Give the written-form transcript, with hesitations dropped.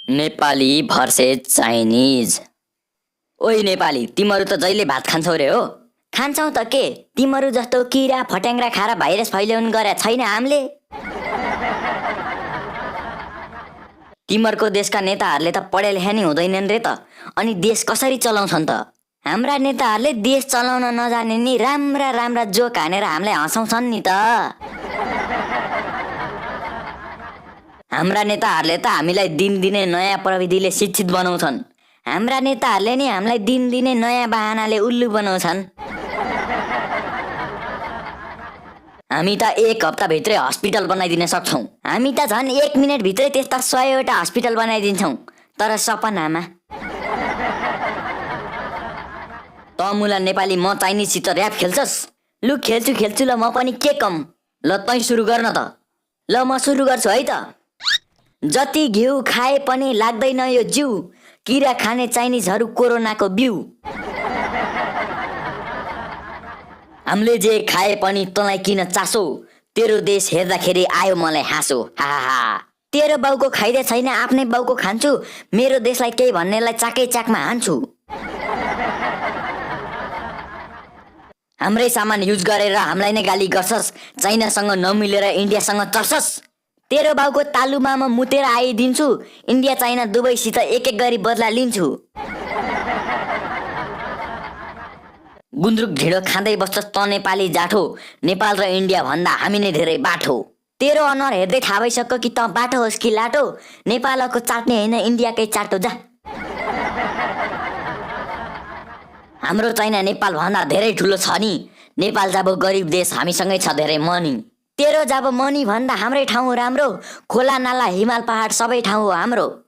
Nepali versus Chinese. ओइ नेपाली, तिमीहरू त जहिले भात खान्छौ रे हो? खान्छौ त के, तिमीहरू जस्तो किरा फट्याङ्ग्रा खाएर भाइरस फैल्याउनु गरे छैन हामीले। तिमीहरूको देशका नेताहरूले त पढे लेखे नि हुँदैनन् रे त, अनि देश कसरी चलाउँछन् त? हाम्रा नेताहरूले देश चलाउन नजाने नि राम्रा राम्रा जोक हानेर हामीलाई हँसाउँछन् नि त। हाम्रा नेताहरूले त हामीलाई दिनदिनै नयाँ प्रविधिले शिक्षित बनाउँछन्। हाम्रा नेताहरूले नि हामीलाई दिनदिनै नयाँ बहानाले उल्लु बनाउँछन्। हामी त एक हप्ताभित्रै हस्पिटल बनाइदिन सक्छौँ। हामी त झन् 1 मिनेटभित्रै त्यस्ता 100वटा हस्पिटल बनाइदिन्छौँ, तर सपनामा। त मुला नेपाली, म चाइनिजसित ऱ्याप खेल्छस्? लु खेल्छु ल, म पनि के कम। ल तै सुरु गर्न त। ल म सुरु गर्छु है त। जति घिउ खाए पनि लाग्दैन यो जिउ, किरा खाने चाइनिजहरू कोरोनाको बिउ। हामीले जे खाए पनि तँलाई किन चासो, तेरो देश हेर्दाखेरि आयो मलाई हाँसो। हा। तेरो बाउको खाइदे छैन, आफ्नै बाउको खान्छु, मेरो देशलाई केही भन्नेलाई चाकै चाकमा हान्छु। हाम्रै सामान युज गरेर हामीलाई नै गाली गर्छस्, चाइनासँग नमिलेर इन्डियासँग चर्छस्। तेरो बाउको तालुमा म मुतेर आइदिन्छु, इन्डिया चाइना दुवैसित एक गरी बदला लिन्छु। गुन्द्रुक ढिँडो खाँदै बस्छस् त नेपाली जाठो, नेपाल र इन्डिया भन्दा हामी नै धेरै बाठो। तेरो अनुहार हेर्दै थाहा भइसक्यो कि त बाठो होस् कि लाटो, नेपालको चाट्ने होइन इन्डियाकै चाटो जा। हाम्रो चाइना नेपाल भन्दा धेरै ठुलो छ नि, नेपाल जब गरिब देश हामीसँगै छ धेरै मनी। तेरो जब मनी भन्दा हाम्रै ठाउँ राम्रो, खोला नाला हिमाल पहाड सबै ठाउँ हो हाम्रो।